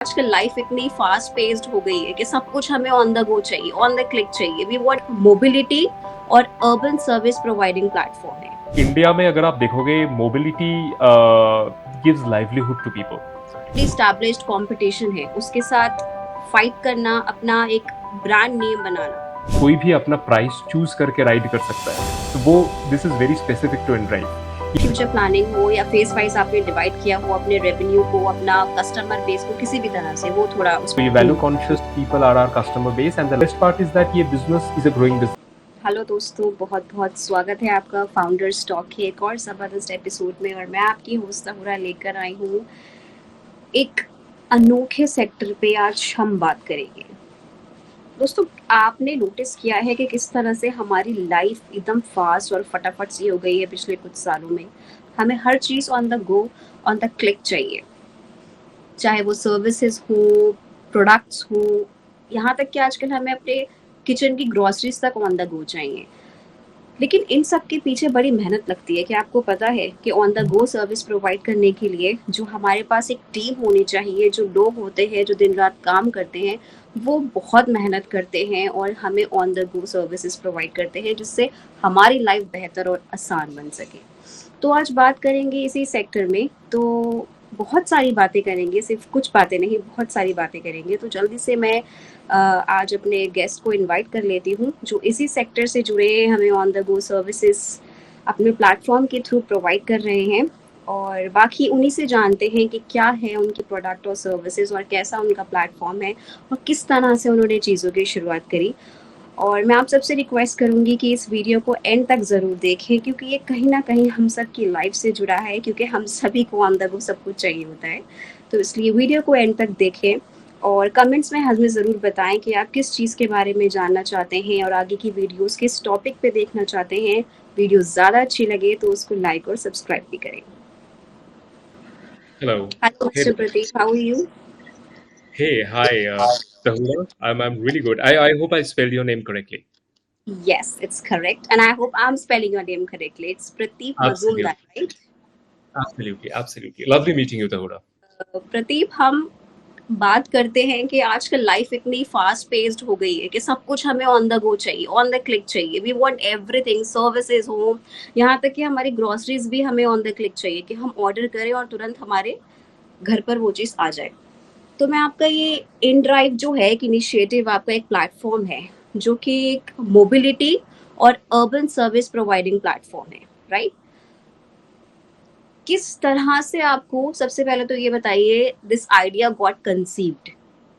आजकल लाइफ इतनी fast paced हो गई है कि सब कुछ हमें ऑन द गो चाहिए, ऑन द क्लिक चाहिए। वी वांट मोबिलिटी और अर्बन सर्विस प्रोवाइडिंग प्लेटफॉर्म है। इंडिया में अगर आप देखोगे mobility gives livelihood to people. Established competition है, उसके साथ फाइट करना, अपना एक ब्रांड नेम बनाना। कोई भी अपना प्राइस चूज करके राइड कर सकता है, तो वो this is very specific to InDrive. Future planning हो या फेस वाइज आपने डिवाइड किया हो अपने रेवेन्यू को, अपना कस्टमर बेस को, किसी भी तरह से वो थोड़ा So ये value conscious people are our customer base and the best part is that ये business is a growing business. Hello दोस्तों, बहुत बहुत स्वागत है आपका फाउंडर्स टॉक के एक और ज़बरदस्त एपिसोड में। और मैं आपकी होस्ट तहुरा लेकर आई हूँ एक अनोखे सेक्टर पे। आज हम बात करेंगे। दोस्तों, आपने नोटिस किया है कि किस तरह से हमारी लाइफ एकदम फास्ट और फटाफट सी हो गई है पिछले कुछ सालों में। हमें हर चीज़ on the go, on the click चाहिए, चाहे वो सर्विसेज हो, प्रोडक्ट्स हो, यहाँ तक कि आजकल हमें अपने किचन की ग्रॉसरीज तक ऑन द गो चाहिए। लेकिन इन सब के पीछे बड़ी मेहनत लगती है। कि आपको पता है कि on the go service provide करने के लिए जो हमारे पास एक टीम होनी चाहिए, जो लोग होते हैं जो दिन रात काम करते हैं, वो बहुत मेहनत करते हैं और हमें on the go services provide करते हैं, जिससे हमारी लाइफ बेहतर और आसान बन सके। तो आज बात करेंगे इसी सेक्टर में। तो बहुत सारी बातें करेंगे, सिर्फ कुछ बातें नहीं, बहुत सारी बातें करेंगे। तो जल्दी से मैं आज अपने गेस्ट को इनवाइट कर लेती हूँ जो इसी सेक्टर से जुड़े हैं, हमें ऑन द गो सर्विसेज अपने प्लेटफॉर्म के थ्रू प्रोवाइड कर रहे हैं। और बाकी उन्हीं से जानते हैं कि क्या है उनकी प्रोडक्ट और सर्विसेज और कैसा उनका प्लेटफॉर्म है और किस तरह से उन्होंने चीज़ों की शुरुआत करी। और मैं आप सबसे रिक्वेस्ट करूंगी कि इस वीडियो को एंड तक ज़रूर देखें, क्योंकि ये कहीं ना कहीं हम सब की लाइफ से जुड़ा है, क्योंकि हम सभी को ऑन द गो सब कुछ चाहिए होता है। तो इसलिए वीडियो को एंड तक देखें और कमेंट्स में हमें ज़रूर बताएं कि आप किस चीज़ के बारे में जानना चाहते हैं और आगे की वीडियोस किस टॉपिक पे देखना चाहते हैं। वीडियो ज़्यादा अच्छी लगे तो उसको लाइक और सब्सक्राइब भी करें। Hello. Hello Hey, mister Prateek, how are you? hey, hi, Tahura. I'm really good. I hope I spelled your name correctly. Yes, it's correct, and I hope I'm spelling your name correctly. It's Prateep Mazumdar, Absolutely, right? absolutely. Lovely meeting you, Tahura. Pradeep, हम बात करते हैं कि आजकल life इतनी fast paced हो गई है कि सब कुछ हमें ऑन द गो चाहिए, ऑन द क्लिक चाहिए। वी वांट एवरीथिंग, सर्विसेज हो, यहाँ तक कि हमारी ग्रोसरीज भी हमें ऑन द क्लिक चाहिए कि हम ऑर्डर करें और तुरंत हमारे घर पर वो चीज़ आ जाए। तो मैं आपका ये इन ड्राइव जो है एक इनिशिएटिव, आपका एक प्लेटफॉर्म है जो कि एक मोबिलिटी और अर्बन सर्विस प्रोवाइडिंग प्लेटफॉर्म है, राइट? किस तरह से आपको, सबसे पहले तो ये बताइए, दिस आइडिया गॉट कंसीव्ड,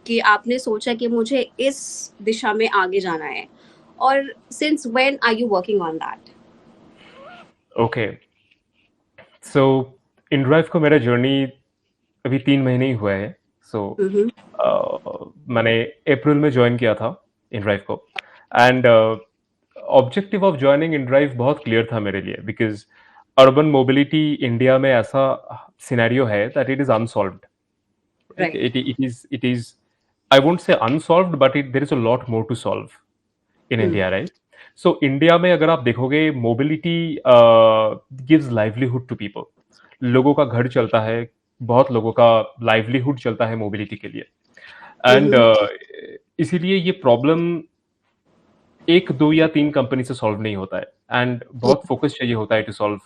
कि आपने सोचा कि मुझे इस दिशा में आगे जाना है, और since when are you working on that? Okay, so InDrive को मेरा जर्नी अभी 3 महीने ही हुआ है। सो मैंने अप्रैल में ज्वाइन किया था इनड्राइव को। And objective of joining inDrive बहुत क्लियर था मेरे लिए, बिकॉज अर्बन मोबिलिटी इंडिया में ऐसा सिनेरियो है that it is unsolved. Right. It is I won't say unsolved, but there is a lot more to solve in India, right? So India में अगर आप देखोगे mobility gives livelihood to people. लोगों का घर चलता है, बहुत लोगों का लाइवलीहुड चलता है मोबिलिटी के लिए। एंड इसीलिए ये प्रॉब्लम एक दो या तीन कंपनी से सॉल्व नहीं होता है, एंड बहुत फोकस चाहिए होता है to solve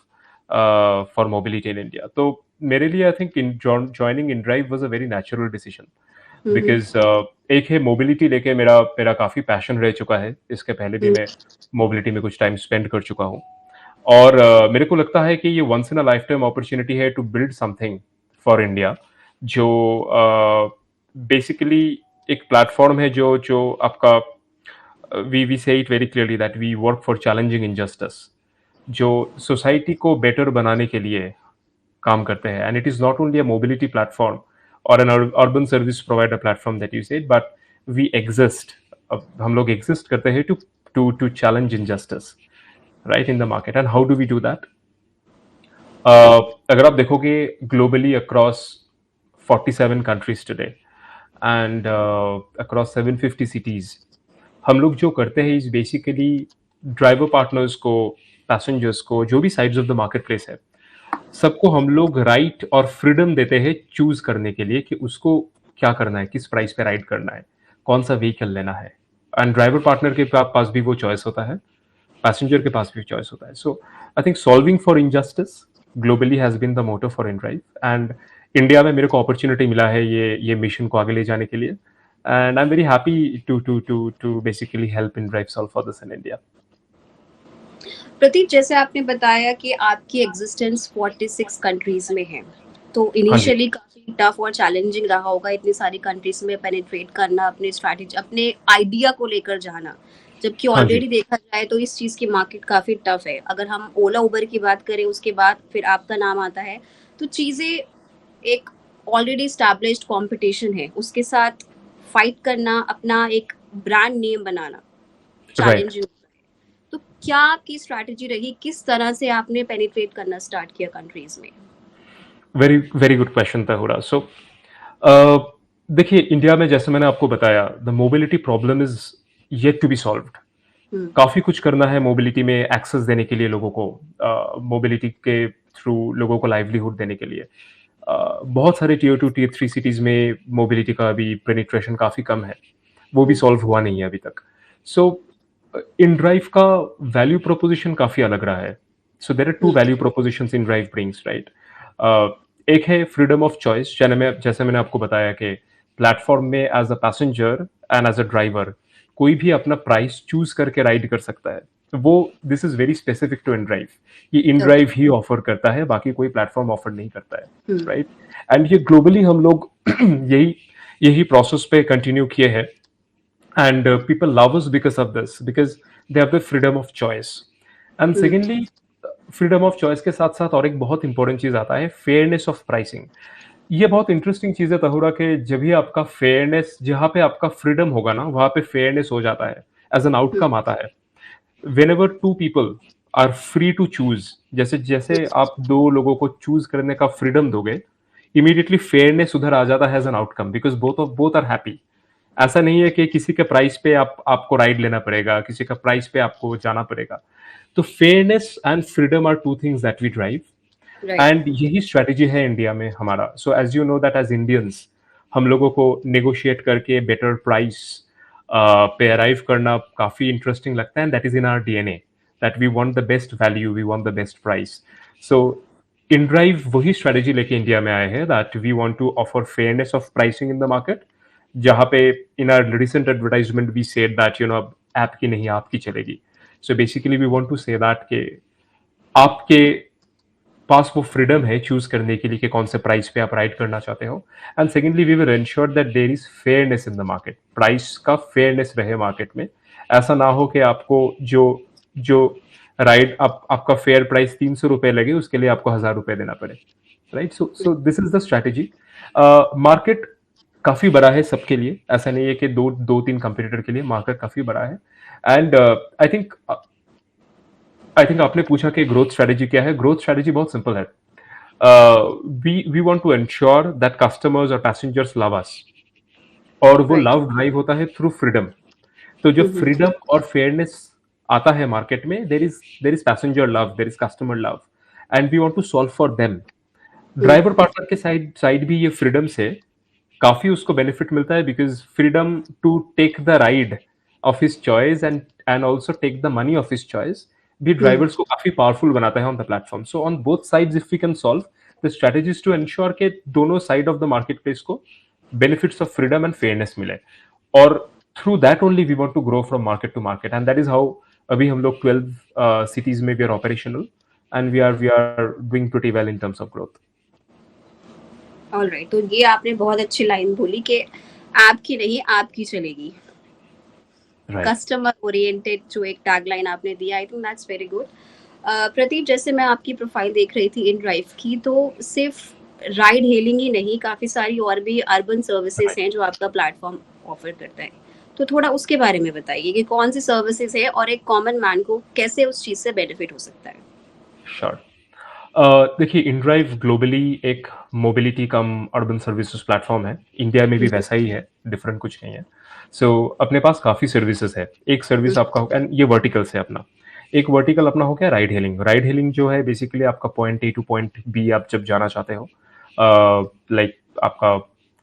for mobility in India. तो मेरे लिए I think joining InDrive was a very natural decision, because एक है मोबिलिटी लेके मेरा मेरा काफी पैशन रह चुका है। इसके पहले भी मैं मोबिलिटी में कुछ टाइम स्पेंड कर चुका हूँ, और मेरे को लगता है कि ये once in a lifetime opportunity है to build something for India, जो बेसिकली एक प्लेटफॉर्म है जो जो आपका, we say it very clearly that we work for challenging injustice, जो सोसाइटी को बेटर बनाने के लिए काम करते हैं। And it is not only a mobility platform और an urban service provider platform that you said, but we exist, हम लोग एग्जिस्ट करते हैं to to to challenge injustice right in the market. And how do we do that? अगर आप देखोगे globally across 47 countries today and across 750 cities, हम लोग जो करते हैं इज बेसिकली ड्राइवर पार्टनर्स को, पैसेंजर्स को, जो भी sides of the market place है, सबको हम लोग राइट और फ्रीडम देते हैं चूज करने के लिए कि उसको क्या करना है, किस प्राइस पे राइड करना है, कौन सा व्हीकल लेना है, एंड ड्राइवर पार्टनर के पास भी वो चॉइस होता है, पैसेंजर के पास भी चॉइस होता है. So I think solving for injustice globally has been the motto for InDrive, and India में मेरे को अपॉर्चुनिटी मिला है ये मिशन को आगे ले जाने के लिए, and I am very happy to basically help InDrive solve for this in India. Pratik, जैसे आपने बताया कि आपकी एग्जिस्टेंस 46 कंट्रीज में है, तो हाँ जी. इनिशियली काफी टफ और चैलेंजिंग रहा होगा इतनी सारी कंट्रीज में पेनिट्रेट करना, अपने स्ट्रैटेजी, अपने आइडिया को लेकर जाना, जबकि हाँ जी. ऑलरेडी देखा जाए तो इस चीज की मार्केट काफी टफ है. अगर हम ओला उबर की बात करें, उसके बाद फिर आपका नाम आता है, तो चीजें एक ऑलरेडी स्टैब्लिश्ड कंपटीशन है, उसके साथ फाइट करना, अपना एक ब्रांड नेम बनाना राइट. चैलेंजिंग. तो क्या आपकी स्ट्रैटेजी रही, किस तरह से आपने पेनिट्रेट करना स्टार्ट किया कंट्रीज में? वेरी वेरी गुड क्वेश्चन था हुरा. सो देखिए, इंडिया में जैसे मैंने आपको बताया, the mobility problem is yet to be solved. काफी कुछ करना है मोबिलिटी में एक्सेस देने के लिए, लोगों को मोबिलिटी के थ्रू लोगों को लाइवलीहुड देने के लिए. बहुत सारे टीयर 2 टीयर 3 सिटीज में मोबिलिटी का अभी पेनिट्रेशन काफी कम है, वो भी सॉल्व हुआ नहीं है अभी तक. सो InDrive का वैल्यू प्रोपोजिशन काफी अलग रहा है. So there are two value propositions InDrive brings, right. एक है फ्रीडम ऑफ चॉइस, जैसे मैंने आपको बताया कि प्लेटफॉर्म में as a passenger and as a driver कोई भी अपना प्राइस चूज करके राइड कर सकता है. वो this is very specific to InDrive. ये InDrive ही ऑफर करता है, बाकी कोई प्लेटफॉर्म ऑफर नहीं करता है, राइट. एंड ये ग्लोबली हम लोग यही यही प्रोसेस पे कंटिन्यू किए हैं, and people love us because of this, because they have the freedom of choice. And secondly, freedom of choice के साथ साथ और एक बहुत इंपॉर्टेंट चीज आता है, फेयरनेस ऑफ प्राइसिंग. ये बहुत इंटरेस्टिंग चीज है तहुरा, कि जब भी आपका फेयरनेस, जहां पे आपका फ्रीडम होगा ना, वहां पे फेयरनेस हो जाता है, एज एन आउटकम आता है. whenever two people are free to choose, जैसे जैसे आप दो लोगों को चूज करने का फ्रीडम दोगे, इमीडिएटली फेयरनेस उधर आ जाता है as an outcome, because both are happy. ऐसा नहीं है कि किसी के प्राइस पे आपको राइड लेना पड़ेगा, किसी का प्राइस पे आपको जाना पड़ेगा. तो fairness and freedom are two things that we drive, and यही स्ट्रेटेजी है इंडिया में हमारा. So as you know that as Indians, हम लोगों को नेगोशिएट करके बेटर प्राइस पे अराइव करना काफी इंटरेस्टिंग लगता है, and that is in our DNA, that we want the best value, we want the best price. So InDrive वही स्ट्रेटेजी लेके इंडिया में आए हैं, that we want to offer fairness of pricing in the market, जहां पे in our recent advertisement we said that अब app की नहीं, आपकी चलेगी. So basically we want to say that के आपके पास वो फ्रीडम है चूज करने के लिए कि कौन से प्राइस पे आप राइड करना चाहते हो. And secondly, we will ensure that there is fairness in the market, price का फेयरनेस रहे मार्केट में. ऐसा ना हो कि आपको जो राइड आपका फेयर प्राइस 300 रुपए लगे, उसके लिए आपको 1000 रुपए देना पड़े, right. So this is the strategy. Market काफी बड़ा है सबके लिए, ऐसा नहीं है कि दो तीन कंपटीटर के लिए, मार्केट काफी बड़ा है. एंड आई थिंक आपने पूछा कि ग्रोथ स्ट्रेटेजी क्या है. ग्रोथ स्ट्रेटेजी बहुत सिंपल है. We want to ensure that customers और पैसेंजर्स लव अस, और वो लव ड्राइव होता है थ्रू फ्रीडम. तो जो फ्रीडम और फेयरनेस आता है मार्केट में, there is passenger love, there is customer love, and we want to solve for them. Driver partner के साइड भी ये फ्रीडम से काफी उसको बेनिफिट मिलता है, because freedom to take the ride of his choice and also take the money of his choice भी drivers को काफी पावरफुल बनाता है on the platform. So on both sides if we can solve the strategies to ensure के दोनों side of the market place को benefits of freedom and fairness मिले, और through that only we want to grow from market to market. And that is how अभी हम लोग 12 cities में we are operational, and we are doing pretty well in terms of growth. Alright, तो ये आपने बहुत अच्छी लाइन बोली कि आपकी नहीं, आपकी चलेगी. कस्टमर ओरिएंटेड जो एक टैगलाइन आपने दिया, I think that's very good. Pradeep, जैसे मैं आपकी प्रोफाइल देख रही थी InDrive की, तो सिर्फ राइड हेलिंग ही नहीं, काफी सारी और भी अर्बन सर्विसेज हैं जो आपका प्लेटफॉर्म ऑफर करता है. तो थोड़ा उसके बारे में बताइए कि कौन सी सर्विसेज है और एक कॉमन मैन को कैसे उस चीज से बेनिफिट हो सकता है. श्योर. देखिए, InDrive ग्लोबली एक मोबिलिटी कम अर्बन सर्विसेज प्लेटफॉर्म है. इंडिया में भी वैसा ही है, डिफरेंट कुछ नहीं है. सो अपने पास काफी सर्विसेज है. एक सर्विस आपका हो, एंड ये वर्टिकल से अपना एक वर्टिकल अपना हो गया राइड हेलिंग. राइड हेलिंग जो है बेसिकली आपका point A two point B आप जब जाना चाहते हो, लाइक आपका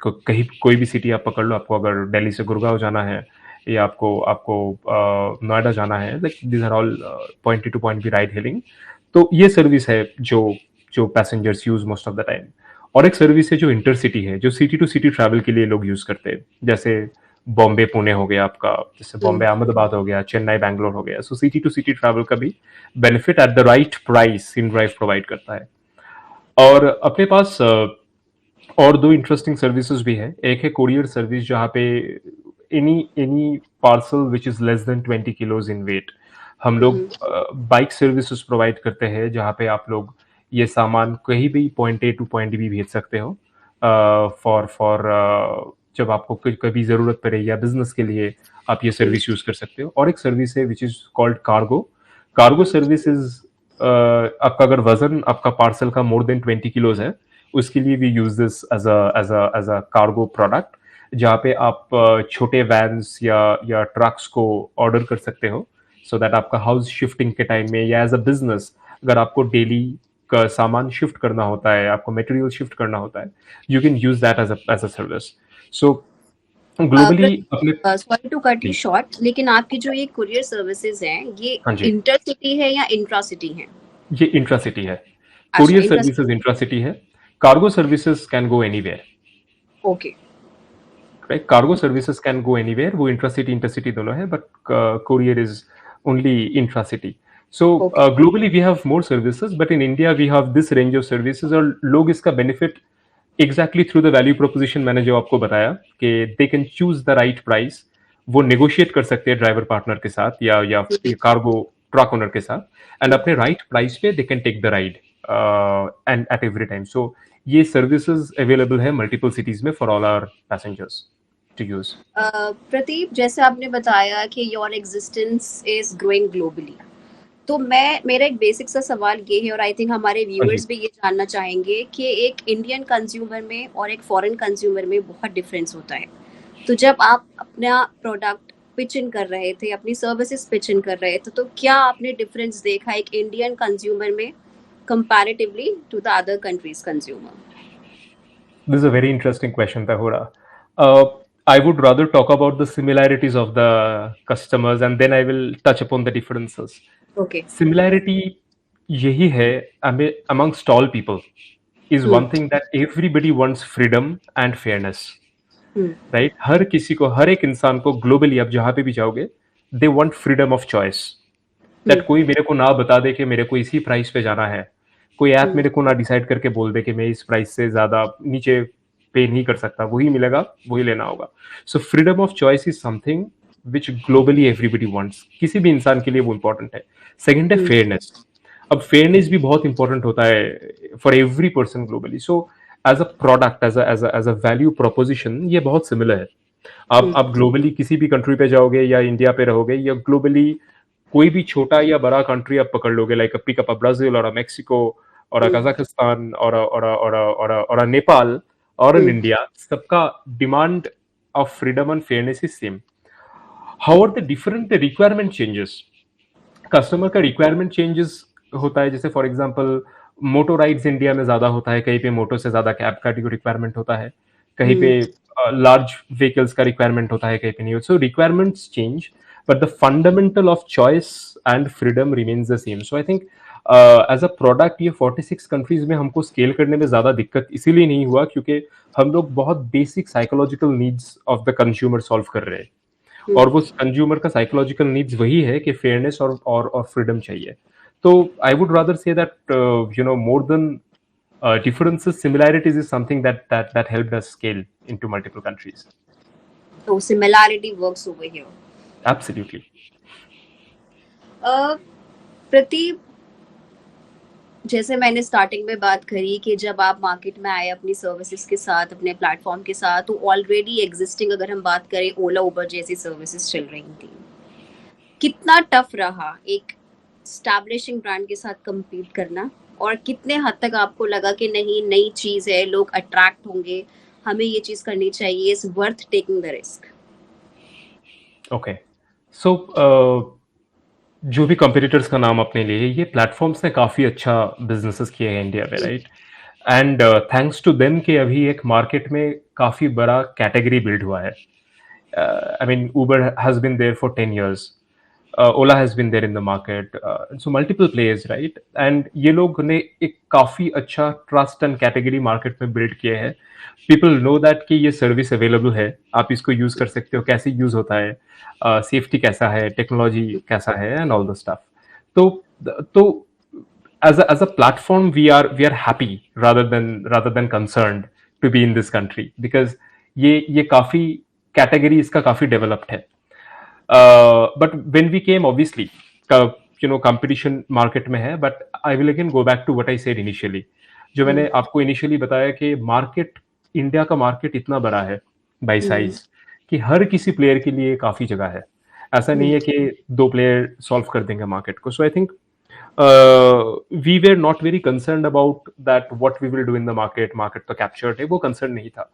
कहीं कोई भी सिटी आप पकड़ लो, आपको अगर दिल्ली से गुड़गांव जाना है या आपको आपको नोएडा जाना है, like these are all point A to point B ride hailing. तो ये सर्विस है जो जो passengers use most of the time. और एक सर्विस है जो इंटरसिटी है, जो सिटी टू सिटी ट्रैवल के लिए लोग यूज करते हैं, जैसे बॉम्बे पुणे हो गया आपका, जैसे बॉम्बे अहमदाबाद हो गया, चेन्नई बैंगलोर हो गया। सो सिटी टू सिटी ट्रैवल का भी benefit at the right price in drive provide करता है। और अपने पास और दो इंटरेस्टिंग सर्विसेज भी है। एक है कोरियर सर्विस, जहाँ पे any any parcel which is less than 20 kilos in weight, हम लोग बाइक सर्विसेज प्रोवाइड करते हैं, जहाँ पे आप लोग ये सामान कहीं भी point A to point B भेज सकते हो फॉर जब आपको कभी जरूरत पड़े या बिजनेस के लिए आप ये सर्विस यूज कर सकते हो। और एक सर्विस है which is called cargo. Cargo service is आपका अगर वजन आपका पार्सल का मोर देन 20 किलोज है, उसके लिए we use this as a cargo product, जहाँ पे आप छोटे वैन्स या ट्रक्स को ऑर्डर कर सकते हो, सो दैट आपका हाउस शिफ्टिंग के टाइम में या एज अ बिजनेस अगर आपको डेली का सामान शिफ्ट करना होता है, आपको मटेरियल शिफ्ट करना होता है, you can use that as a service. So globally अपने sorry to cut you short, लेकिन आपकी जो ये कुरियर सर्विसेज हैं, ये हाँ जी, इंटरसिटी है या इंट्रा सिटी है? ये इंट्रासिटी है। अच्छा, कोरियर सर्विसेज इंटरसिटी। इंट्रासिटी है। Cargo services can go anywhere, okay. Right? Cargo services can go anywhere, वो इंट्रासिटी इंटरसिटी दोनों है, but courier is only intracity. So okay. Globally we have more services, but in India we have this range of services. और लोग इसका benefit exactly through the value proposition मैंने जो आपको बताया कि they can choose the right price, वो negotiate कर सकते हैं ड्राइवर पार्टनर के साथ या कार्गो ट्रक ओनर के साथ, एंड अपने राइट प्राइस पे they can take the ride and at every time. So ये सर्विसेज अवेलेबल है मल्टीपल सिटीज में for all our passengers to use. Pradeep, जैसे आपने बताया कि your existence is growing globally, तो मेरा एक बेसिक सा सवाल ये है, और आई थिंक हमारे हाँ जी, व्यूअर्स भी ये जानना चाहेंगे कि एक इंडियन कंज्यूमर में और एक फॉरेन कंज्यूमर में बहुत डिफरेंस होता है। तो जब आप अपना प्रोडक्ट पिच इन कर रहे थे, अपनी सर्विसेज पिच इन कर रहे थे, तो क्या आपने डिफरेंस देखा एक इंडियन कंज्यूमर में comparatively to the other countries consumer? this is a very interesting question, Tahura. I would rather talk about the similarities of the customers and then I will touch upon the differences. Okay. Similarity यही है amongst all people is hmm. one thing that everybody wants freedom and fairness, hmm. right? हर किसी को, हर एक इंसान को globally आप जहां पे भी जाओगे, they want freedom of choice. That कोई मेरे को ना बता दे कि मेरे को इसी प्राइस पे जाना है, कोई ऐप मेरे को ना डिसाइड करके बोल दे कि मैं इस प्राइस से ज्यादा नीचे पे नहीं कर सकता, वही मिलेगा, वही लेना होगा। So freedom of choice is something which globally everybody wants, किसी भी इंसान के लिए वो इंपॉर्टेंट है। सेकंड है फेयरनेस। अब फेयरनेस भी बहुत इंपॉर्टेंट होता है for every person globally. So as a product, as a value proposition ये बहुत सिमिलर है। आप ग्लोबली किसी भी कंट्री पे जाओगे या इंडिया पे रहोगे या ग्लोबली कोई भी छोटा या बड़ा कंट्री आप पकड़ लोगे, like pick up a Brazil और मेक्सिको और कजाकिस्तान और नेपाल और इन इंडिया, सबका demand of freedom and fairness is same. How are the different the requirement changes, customer का रिक्वायरमेंट चेंजेस होता है। जैसे for example moto rides India में ज्यादा होता है, कहीं पे मोटो से ज्यादा कैब का रिक्वायरमेंट होता है, कहीं पे लार्ज व्हीकल्स का रिक्वायरमेंट होता है, कहीं पे नहीं होता। So requirements change but the fundamental of choice and freedom remains the same. So I think as a product ये 46 कंट्रीज में हमको स्केल करने में ज्यादा दिक्कत इसीलिए नहीं हुआ क्योंकि हम लोग बहुत basic psychological needs of the consumer solve कर रहे हैं, और वो कंज्यूमर का साइकोलॉजिकल नीड्स वही है कि फेयरनेस और फ्रीडम चाहिए। तो I would rather say that you no more than differences, similarities is something that helped us scale into multiple countries. So similarity works over here. Absolutely. प्रतीप, जैसे मैंने starting में बात करी कि जब आप मार्केट में आए अपनी सर्विसेज के साथ, अपने प्लेटफॉर्म के साथ, तो ऑलरेडी एग्जिस्टिंग अगर हम बात करें ओला उबर जैसी सर्विसेज चल रही थी, कितना टफ रहा एक स्टैब्लिशिंग ब्रांड के साथ compete करना, और कितने हद तक आपको लगा कि नहीं, नई चीज है, लोग अट्रैक्ट होंगे, हमें ये चीज करनी चाहिए, is worth taking the risk? Okay, so जो भी कंपटीटर्स का नाम अपने लिए, ये प्लेटफॉर्म्स ने काफी अच्छा बिजनेसेस किए हैं इंडिया में, right? And thanks to them कि अभी एक मार्केट में काफी बड़ा कैटेगरी बिल्ड हुआ है. I mean, Uber has been there for 10 years. Ola has been there in the market. So multiple players, right? And ये लोग ने एक काफी अच्छा ट्रस्ट एंड कैटेगरी मार्केट में बिल्ड किए हैं. पीपल नो दैट कि ये सर्विस अवेलेबल है, आप इसको यूज कर सकते हो, कैसे यूज होता है, सेफ्टी कैसा है, टेक्नोलॉजी कैसा है, एंड ऑल द स्टफ. तो as a platform we are happy rather than concerned to be in this country because ये काफी कैटेगरी इसका काफी डेवलप्ड है. But when we came obviously competition market में है. But I will again go back to what I said initially, जो मैंने आपको इनिशियली बताया कि मार्केट, इंडिया का मार्केट इतना बड़ा है बाई साइज कि हर किसी प्लेयर के लिए काफी जगह है. ऐसा नहीं है कि 2 प्लेयर सॉल्व कर देंगे मार्केट को. So I think we were not very concerned about that what we will do in the market तो captured है, वो concern नहीं था.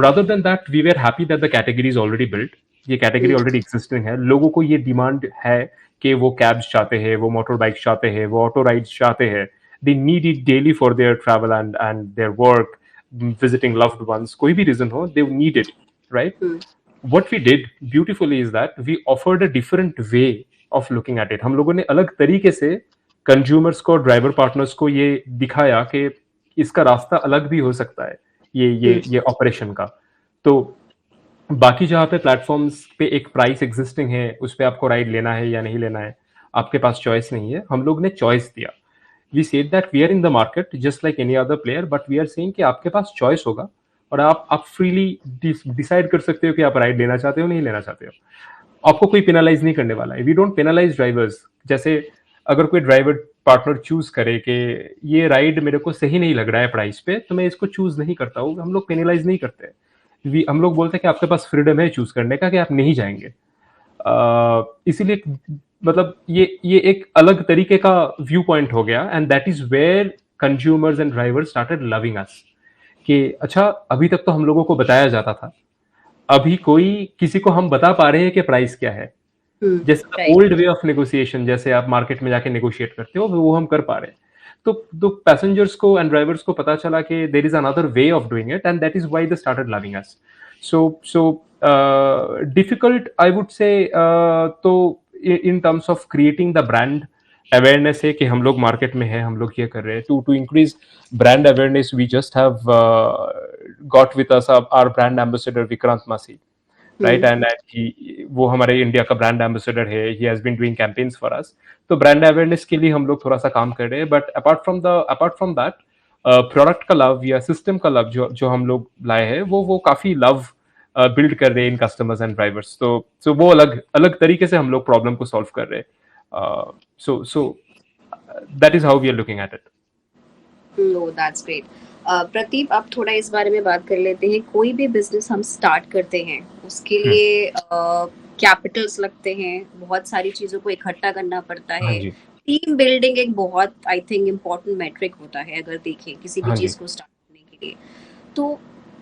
Rather than that we were happy that the category is already built. ये category already existing है, लोगों को ये डिमांड है कि वो कैब्स चाहते हैं, वो मोटर बाइक्स चाहते हैं, वो ऑटो राइड्स चाहते हैं. They need it daily for their travel and their work, visiting loved ones, कोई भी रीजन हो, they need it, right. what we did beautifully is that we offered a different way of looking at it. हम लोगों ने अलग तरीके से consumers को, ड्राइवर पार्टनर्स को ये दिखाया कि इसका रास्ता अलग भी हो सकता है ये ऑपरेशन का. तो बाकी जहाँ पे प्लेटफॉर्म्स पे एक प्राइस एग्जिस्टिंग है, उस पे आपको राइड लेना है या नहीं लेना है, आपके पास चॉइस नहीं है, हम लोग ने चॉइस दिया. We said that we are in the market just like any other player, but we are saying कि आपके पास चॉइस होगा और आप फ्रीली डिसाइड कर सकते हो कि आप राइड लेना चाहते हो नहीं लेना चाहते हो. आपको कोई पेनलाइज नहीं करने वाला है. We don't penalise drivers. जैसे अगर कोई ड्राइवर पार्टनर चूज करे कि ये राइड मेरे को सही नहीं लग रहा है प्राइस पे, तो मैं इसको चूज नहीं करता हूँ, हम लोग पेनलाइज नहीं करते. हम लोग बोलते हैं कि आपके पास फ्रीडम है चूज करने का कि आप नहीं जाएंगे. इसीलिए मतलब ये एक अलग तरीके का व्यू पॉइंट हो गया. And that is where consumers and drivers started loving us कि अच्छा, अभी तक तो हम लोगों को बताया जाता था, अभी कोई किसी को हम बता पा रहे हैं कि प्राइस क्या है. जैसे ओल्ड वे ऑफ नेगोशिएशन, जैसे आप मार्केट में जाके नेगोशिएट करते हो, वो हम कर पा रहे हैं. तो पैसेंजर्स को एंड ड्राइवर्स को पता चला कि there is another way of doing it, and that is why they started loving us. So difficult I would say, तो in terms of creating the brand awareness है कि हम लोग मार्केट में हैं, हम लोग ये कर रहे हैं. To increase brand awareness we just have got with us our brand ambassador Vikrant Massey, right. And वो हमारे इंडिया का ब्रांड एम्बेसडर है. He has been doing campaigns for us. तो ब्रांड अवेयरनेस के लिए हम लोग थोड़ा सा काम कर रहे हैं. But apart from that product का लव या सिस्टम का लव जो हम लोग लाए हैं, वो काफी लव बिल्ड कर रहे हैं इन कस्टमर्स एंड ड्राइवर्स. तो वो अलग तरीके से हम लोग प्रॉब्लम को सॉल्व कर रहे हैं. So that is how we are looking at it. No, that's great. Pradeep, आप थोड़ा इस बारे में बात कर लेते हैं. कोई भी बिजनेस हम स्टार्ट करते हैं, उसके लिए कैपिटल्स लगते हैं, बहुत सारी चीजों को इकट्ठा करना पड़ता है. टीम बिल्डिंग एक बहुत, आई थिंक, इम्पोर्टेंट मैट्रिक होता है अगर देखें किसी भी चीज को स्टार्ट करने के लिए. तो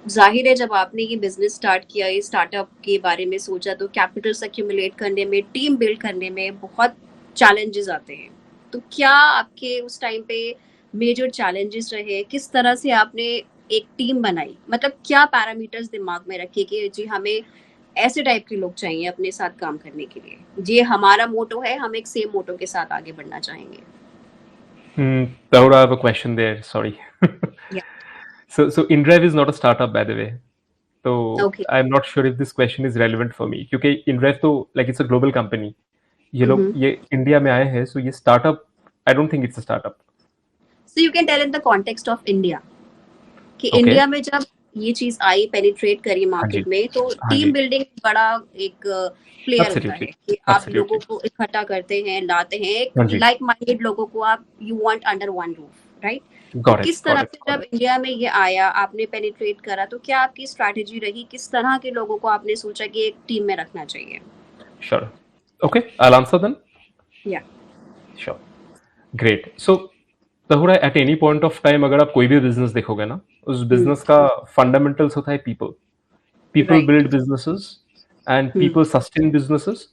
जाहिर है जब आपने ये बिजनेस स्टार्ट किया, ये स्टार्टअप के बारे में सोचा, तो कैपिटल्स एक्यूमुलेट करने में, टीम बिल्ड करने में बहुत चैलेंजेस आते हैं. तो क्या आपके उस टाइम पे मेजर चैलेंजेस रहे? किस तरह से आपने एक टीम बनाई? मतलब क्या पैरामीटर्स दिमाग में रखे कि जी हमें ऐसे टाइप के लोग चाहिए अपने साथ काम करने के लिए, ये हमारा मोटो है, हम एक सेम मोटो के साथ आगे बढ़ना चाहेंगे? Tahura, I have a question there. Sorry. Yeah. So InDrive is not a startup, by the way. So okay. I'm not sure if this question is relevant for me क्योंकि InDrive तो like it's a global company. ये लोग ये India में आए हैं, so ये startup, I don't think it's a startup. So you can tell in the context of India कि इंडिया में जब ये चीज आई, पेनिट्रेट करी मार्केट में, तो टीम बिल्डिंग बड़ा एक प्लेयर होता है कि आप लोगों को इकट्ठा करते हैं, लाते हैं, लाइक माइंडेड लोगों को आप you want under one roof, right. किस तरह से जब इंडिया में ये आया, आपने पेनिट्रेट करा, तो क्या आपकी स्ट्रैटेजी रही? किस तरह के लोगों को आपने सोचा कि एक टीम में रखना चाहिए? Sure. Okay, I'll answer then. Yeah. Sure. Great. So Tahura, at any point of time अगर आप कोई भी बिजनेस देखोगे ना, उस बिजनेस का फंडामेंटल्स होता है people build businesses and people sustain businesses.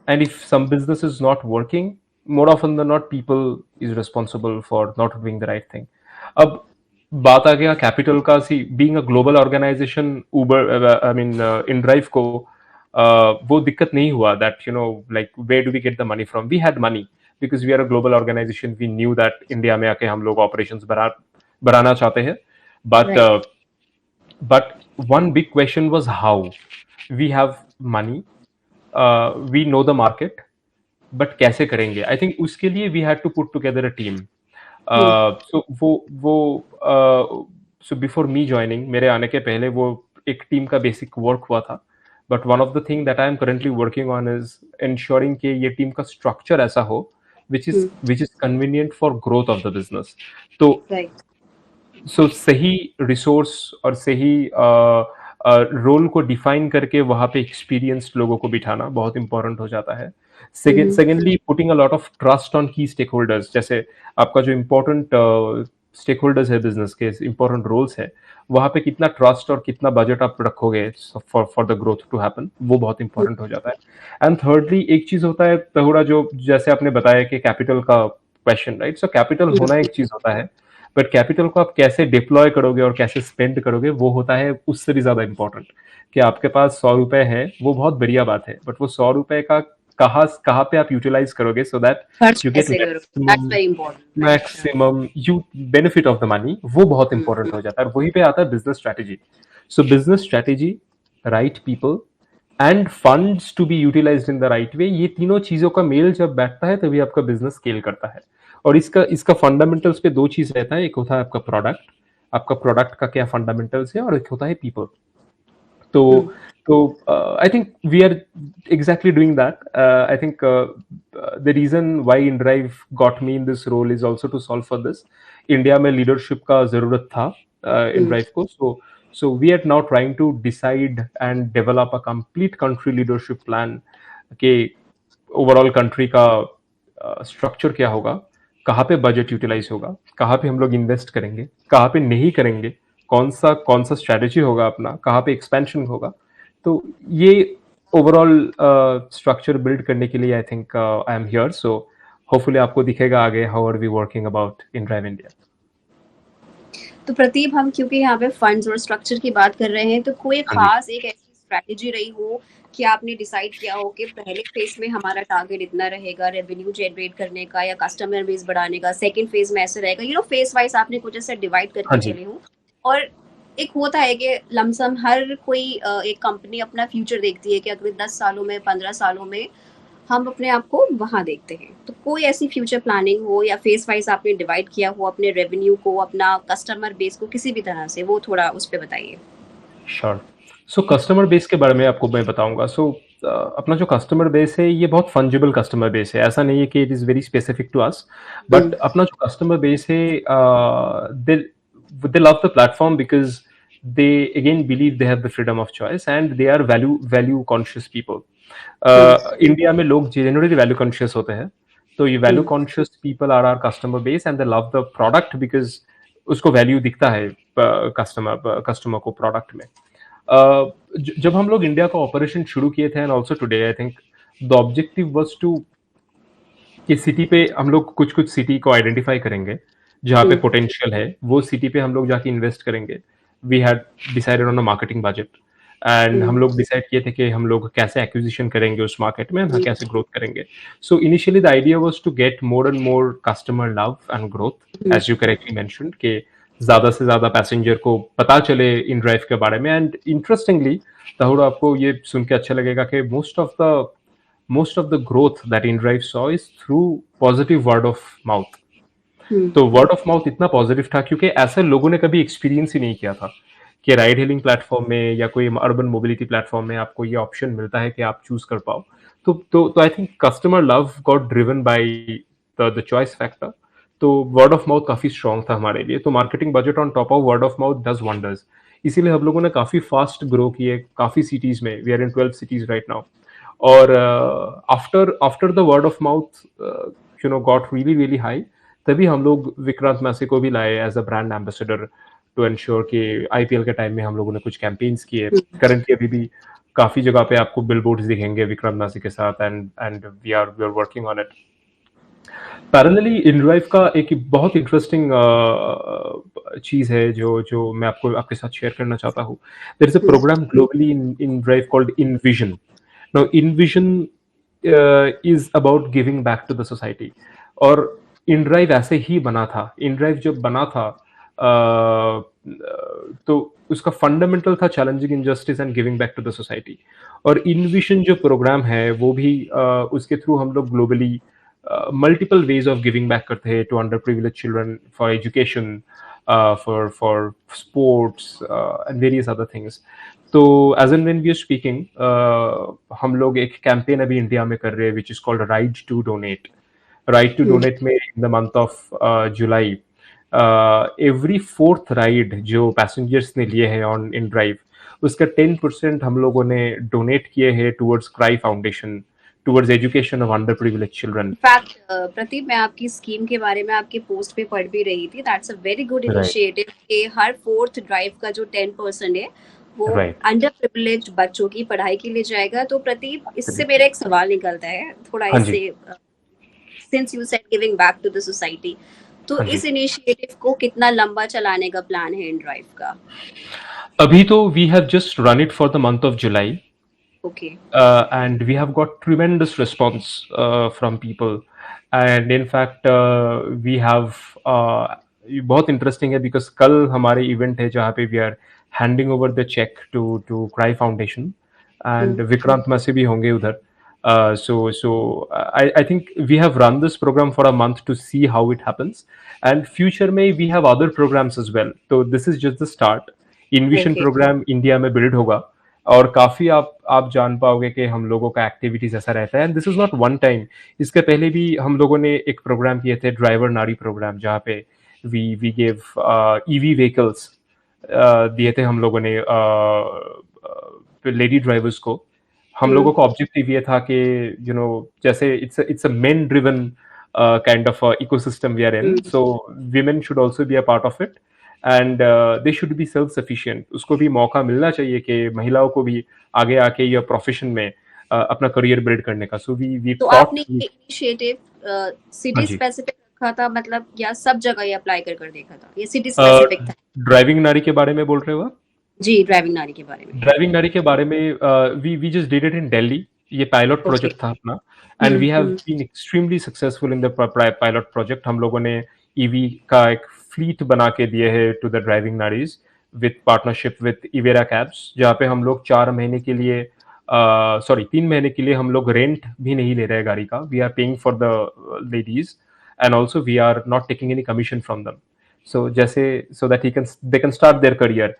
And if some business is not working, more often than not people is responsible for not doing the right thing. अब बात आ गया कैपिटल का। See being a global organisation, Uber I mean InDrive को वो दिक्कत नहीं हुआ that you know like where do we get the money from. We had money because we are a global organisation. We knew that India में आके हम लोग operations बढ़ाना चाहते हैं। But right. but one big question was how. We have money, we know the market, but कैसे करेंगे? I think उसके लिए we had to put together a team. Hmm. So before me joining, मेरे आने के पहले वो एक टीम का बेसिक वर्क हुआ था। But one of the thing that I am currently working on is ensuring कि ये टीम का स्ट्रक्चर ऐसा हो which is convenient for growth of the business. तो राइट। सही रिसोर्स और सही रोल को डिफाइन करके वहां पे एक्सपीरियंस्ड लोगों को बिठाना बहुत इंपॉर्टेंट हो जाता है। Secondly putting a lot of trust on की स्टेक होल्डर्स। जैसे आपका जो इम्पोर्टेंट स्टेक होल्डर्स है बिजनेस के, इंपॉर्टेंट रोल्स है, वहां पे कितना ट्रस्ट और कितना बजट आप रखोगे for the growth to happen, वो बहुत इंपॉर्टेंट हो जाता है। एंड थर्डली एक चीज होता है तहुरा, जो जैसे आपने बताया कि कैपिटल का क्वेश्चन, राइट? सो कैपिटल होना एक चीज होता है, बट कैपिटल को आप कैसे डिप्लॉय करोगे और कैसे स्पेंड करोगे वो होता है उससे भी ज्यादा इंपॉर्टेंट। कि आपके पास 100 रुपए है वो बहुत बढ़िया बात है, बट वो 100 रुपए का कहाँ पे आप यूटिलाइज करोगे सो दैट खर्च यू गेट कैसे करो, that's very important, right. Maximum you benefit of the money, वो बहुत इंपॉर्टेंट हो जाता है। और वहीं पे आता है business strategy. So business strategy, right people and funds to be utilised in the right way, ये तीनों चीजों का मेल जब बैठता है तभी आपका बिजनेस स्केल करता है। और इसका इसका फंडामेंटल्स पे दो चीज रहता है, एक होता है आपका प्रोडक्ट का क्या फंडामेंटल्स है, और एक होता है पीपल। तो I think we are exactly doing that. I think the reason why InDrive got me in this role is also to solve for this. India में लीडरशिप का जरूरत था InDrive को। So we are now trying to decide and develop a complete country leadership plan कि overall country का structure क्या होगा, कहाँ पे बजट यूटिलाइज होगा, कहाँ पे हम लोग इन्वेस्ट करेंगे, कहाँ पे नहीं करेंगे, कौन सा स्ट्रेटेजी होगा अपना, कहाँ पे एक्सपेंशन होगा। तो ये ओवरऑल स्ट्रक्चर बिल्ड करने के लिए I think I am here. So hopefully आपको दिखेगा आगे how are we working about InDrive India. तो प्रदीप, हम क्योंकि यहाँ पे फंड्स और स्ट्रक्चर की बात कर रहे हैं, तो कोई हाँ जी। खास एक ऐसी स्ट्रैटेजी रही हो कि आपने डिसाइड किया हो कि पहले फेज में हमारा टारगेट इतना रहेगा रेवेन्यू जनरेट करने का या कस्टमर बेस बढ़ाने का, सेकंड फेज में ऐसे रहेगा, फेज वाइज आपने कुछ ऐसे डिवाइड करके हाँ जी। चले हो। और एक होता है कि लमसम हर कोई एक कंपनी अपना फ्यूचर देखती है कि अगले 10 सालों में, 15 सालों में हम अपने आप को वहां देखते हैं। तो कोई ऐसी फ्यूचर प्लानिंग हो या फेस वाइज आपने डिवाइड किया हो अपने रेवेन्यू को, अपना कस्टमर बेस को, किसी भी तरह से, वो थोड़ा उस पर बताइए। श्योर। सो कस्टमर बेस के बारे में आपको मैं बताऊंगा। सो अपना जो कस्टमर बेस है ये बहुत फंजिबल कस्टमर बेस है। ऐसा नहीं है कि it is very specific to us, but अपना जो कस्टमर बेस है they love the platform because they again believe they have the freedom of choice and they are value conscious people. India में लोग जनरली वैल्यू कॉन्शियस होते हैं, तो ये value conscious people are our customer base and they love the product because उसको value दिखता है customer को प्रोडक्ट में। जब हम लोग इंडिया का ऑपरेशन शुरू किए थे and also today, I think the objective was to कि सिटी पे हम लोग कुछ कुछ सिटी को आइडेंटिफाई करेंगे जहाँ पे पोटेंशियल है, वो सिटी पे हम लोग जाके इन्वेस्ट करेंगे। We had decided on a marketing budget and हम लोग डिसाइड किए थे कि हम लोग कैसे एक्विजिशन करेंगे उस मार्केट में, हम कैसे ग्रोथ करेंगे। So initially the idea was to get more and more customer love and growth, as you correctly mentioned कि ज्यादा से ज्यादा पैसेंजर को पता चले InDrive के बारे में। एंड इंटरेस्टिंगली ताहुड़, आपको ये सुन के अच्छा लगेगा कि most of the growth that InDrive saw is through positive word of mouth. तो वर्ड ऑफ माउथ इतना पॉजिटिव था क्योंकि ऐसे लोगों ने कभी एक्सपीरियंस ही नहीं किया था कि राइड हेलिंग प्लेटफॉर्म में या कोई अर्बन मोबिलिटी प्लेटफॉर्म में आपको ये ऑप्शन मिलता है कि आप चूज कर पाओ। तो I think customer love got driven by the choice factor. तो वर्ड ऑफ माउथ काफी स्ट्रॉन्ग था हमारे लिए। तो marketing budget on top of word of mouth does wonders. इसीलिए हम लोगों ने काफी फास्ट ग्रो किए काफी सिटीज में। We are in 12 cities right now. और after the word of mouth got really high, तभी हम लोग विक्रांत मैसी को भी लाए as a brand ambassador to ensure कि IPL के टाइम में हम लोगों ने कुछ कैंपेन्स किए। करंटली अभी भी काफी जगह पे आपको बिलबोर्ड्स दिखेंगे विक्रांत मैसी के साथ and we are working on it. Parallelly InDrive का एक बहुत इंटरेस्टिंग चीज है जो जो मैं आपको आपके साथ शेयर करना चाहता हूँ. There is a programme globally in InDrive called InVision. Now InVision is about giving back to the society. और InDrive ऐसे ही बना था. InDrive जब बना था तो उसका फंडामेंटल था challenging injustice and giving back to the society. और InVision जो प्रोग्राम है वो भी उसके थ्रू हम लोग globally multiple ways of giving back करते हैं to underprivileged children for education, for sports and various other things. तो as and when we are speaking, हम लोग एक कैंपेन अभी इंडिया में कर रहे हैं which is called Ride to Donate. Ride to Donate में in the month of July, every fourth ride जो passengers ने लिए हैं on InDrive, उसका 10% हम लोगों ने डोनेट किए हैं towards Cry Foundation, towards education of underprivileged children. In fact Pradeep, मैं आपकी स्कीम के बारे में आपके पोस्ट पे पढ़ भी रही थी. That's a very good initiative कि हर फोर्थ ड्राइव का जो 10% है वो अंडर प्रिविलेज्ड बच्चों की पढ़ाई के लिए जाएगा. तो प्रदीप, इससे मेरा एक सवाल निकलता है थोड़ा इससे, since you said giving back to the society, तो इस इनिशिएटिव को कितना लंबा चलाने का प्लान है InDrive का? अभी तो we have just run it for the month of July. Okay. And we have got tremendous response from people. And in fact, we have बहुत इंटरेस्टिंग है बिकॉज कल हमारे इवेंट है जहाँ पे we are handing over the cheque to CRY Foundation and Vikrant Massey भी होंगे उधर. So I think we have run this program for a month to see how it happens, and future में we have other programs as well. So this is just the start. InVision program India में build होगा और काफी आप जान पाओगे कि हम लोगों का एक्टिविटीज ऐसा रहता है. And this is not one time. इसके पहले भी हम लोगों ने एक प्रोग्राम किए थे, ड्राइवर नारी प्रोग्राम, जहाँ पे वी गेव EV व्हीकल्स दिए थे हम लोगों ने लेडी ड्राइवर्स को. हम लोगों का ऑब्जेक्टिव ये था कि जैसे it's a men driven kind of ecosystem we are in, so women should also be a part of it and they should be self sufficient. उसको भी मौका मिलना चाहिए कि महिलाओं को भी आगे आके या प्रोफेशन में अपना करियर बिल्ड करने का. सो वी तो आपने ये इनिशिएटिव सिटी स्पेसिफिक रखा था, मतलब या सब जगह ये अप्लाई कर देखा था? ये सिटी स्पेसिफिक था? ड्राइविंग नारी के बारे में बोल रहे हो आप? जी, ड्राइविंग नारी के बारे में. ड्राइविंग नारी के बारे में we just did it in Delhi. ये पायलट प्रोजेक्ट था अपना, and we have been extremely successful in the pilot project. हम लोगों ने ईवी का एक फ्लीट बना के दिए है टू द ड्राइविंग नारीज with partnership with Evera cabs, जहाँ पे हम लोग 4 महीने के लिए 3 महीने के लिए हम लोग रेंट भी नहीं ले रहे गाड़ी का. We are paying for the ladies and also we are not taking any commission from them. So that they can start their career.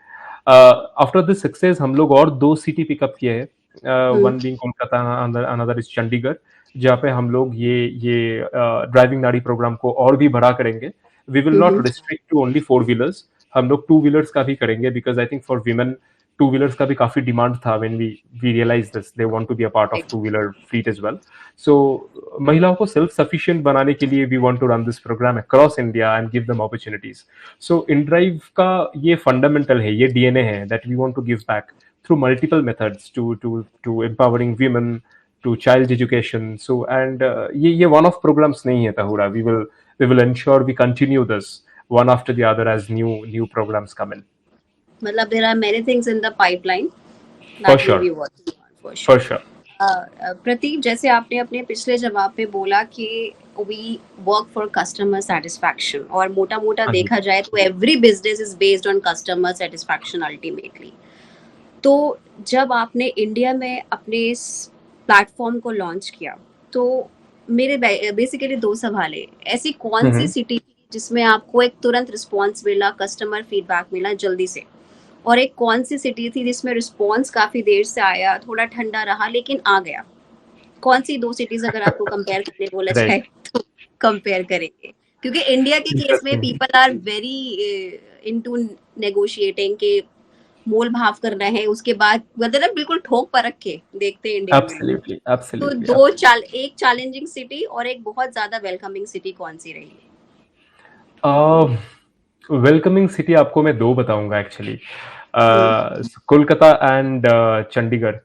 After this success हम लोग और 2 सिटी पिकअप किए हैं, one being Kolkata, another is Chandigarh, जहाँ पे हम लोग ये ड्राइविंग नारी प्रोग्राम को और भी बड़ा करेंगे. We will not restrict to only 4 wheelers, हम लोग 2 व्हीलर्स का भी करेंगे because I think for women 2 wheelers का भी काफी डिमांड था. When we realise this, they want to be a part of 2 wheeler fleet as well. So महिलाओं को सेल्फ सफिशिएंट बनाने के लिए we want to run this programme across India and give them opportunities. So InDrive का ये fundamental है, ये DNA है that we want to give back through multiple methods to empowering women, to child education. So and ये one of programmes नहीं है Tahura. We will ensure we continue this one after the other as new programs come in. मतलब there are many things in the pipeline that we will be working on. For sure. प्रतीक, जैसे आपने अपने पिछले जवाब पे बोला कि we work for customer satisfaction, और मोटा देखा जाए तो every business is based on customer satisfaction ultimately. तो जब आपने इंडिया में अपने इस प्लेटफॉर्म को लॉन्च किया तो मेरे बेसिकली 2 सवाल है. ऐसी कौन सी सिटी जिसमें आपको एक तुरंत रिस्पॉन्स मिला, कस्टमर फीडबैक मिला जल्दी से, और एक कौन सी सिटी थी जिसमें रिस्पॉन्स काफी देर से आया, थोड़ा ठंडा रहा लेकिन आ गया? कौन सी 2 सिटीज अगर आपको कंपेयर करने बोला जाए तो कंपेयर करेंगे? क्योंकि इंडिया के केस में people are very into negotiating के मोल भाव कर रहे हैं, उसके बाद मतलब बिल्कुल ठोक परख के देखते हैं इंडिया में. तो एक चैलेंजिंग सिटी और एक बहुत ज्यादा वेलकमिंग सिटी कौन सी रही? वेलकमिंग सिटी आपको मैं 2 बताऊंगा actually, Kolkata and Chandigarh.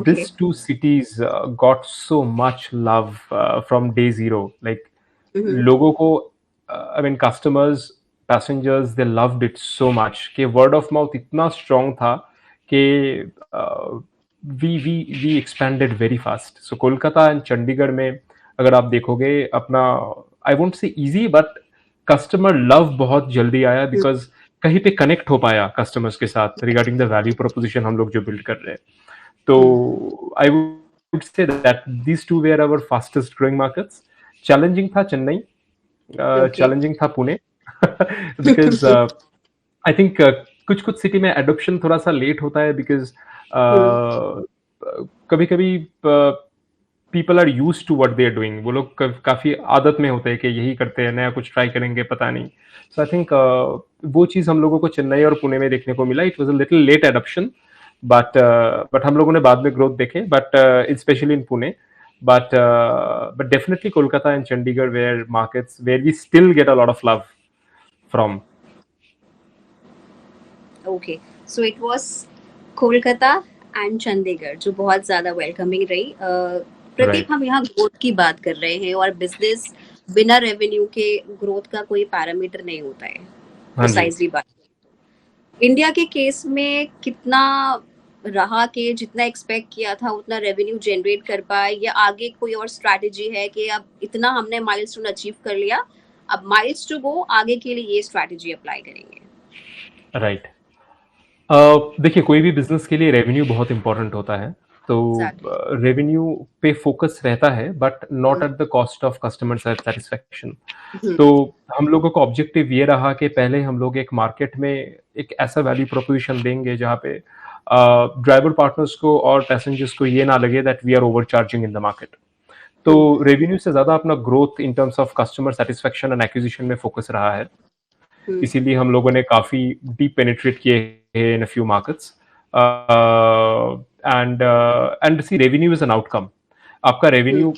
These 2 cities got so much love from day zero. Like लोगों को, I mean customers, passengers, they loved it so much कि वर्ड ऑफ माउथ इतना स्ट्रांग था कि we expanded very fast. So Kolkata and Chandigarh में अगर आप देखोगे अपना, I won't say easy, but customer love बहुत जल्दी आया, बिकॉज कहीं पे कनेक्ट हो पाया कस्टमर्स के साथ रिगार्डिंग द वैल्यू प्रोपोजिशन हम लोग जो बिल्ड कर रहे हैं. तो I would say that these two were our fastest growing markets. Challenging था चेन्नई, Okay. चैलेंजिंग था पुणे, बिकॉज आई थिंक कुछ कुछ सिटी में एडोप्शन थोड़ा सा लेट होता है, बिकॉज कभी कभी people are use to what they are doing. वो लोग काफी आदत में होते हैं कि यही करते हैं, नया कुछ ट्राई करेंगे पता नहीं. सो आई थिंक वो चीज हम लोगों को चेन्नई और पुणे में देखने को मिला. It was a little late adoption, but हम लोगों ने बाद में ग्रोथ देखे, but specially in Pune. But definitely Kolkata and Chandigarh were markets where we still get a lot of love from. Okay, so it was Kolkata and Chandigarh जो बहुत ज्यादा welcoming रही. प्रदीप, Right. हम यहाँ ग्रोथ की बात कर रहे हैं और बिजनेस बिना रेवेन्यू के ग्रोथ का कोई पैरामीटर नहीं होता है. हाँ जी. प्रिसाइजली बात, इंडिया के केस में कितना रहा कि जितना एक्सपेक्ट किया था उतना रेवेन्यू जनरेट कर पाए, या आगे कोई और स्ट्रैटेजी है कि अब इतना हमने माइलस्टोन अचीव कर लिया, अब माइल्स टू गो, आगे के लिए ये स्ट्रैटेजी अप्लाई करेंगे? राइट. देखिए, कोई भी बिजनेस के लिए रेवेन्यू बहुत इंपॉर्टेंट होता है. तो Exactly. रेवेन्यू पे फोकस रहता है, but not at the cost of customer satisfaction. Hmm, तो हम लोगों का ऑब्जेक्टिव ये रहा कि पहले हम लोग एक मार्केट में एक ऐसा वैल्यू प्रोपोजिशन देंगे जहाँ पे ड्राइवर पार्टनर्स को और पैसेंजर्स को ये ना लगे that we are overcharging in the market. तो रेवेन्यू से ज्यादा अपना growth in terms of customer satisfaction and acquisition में फोकस रहा है. इसीलिए हम लोगों ने काफी डीप पेनिट्रेट किए हैं in a few markets. And see, revenue is an outcome. आपका रेवेन्यू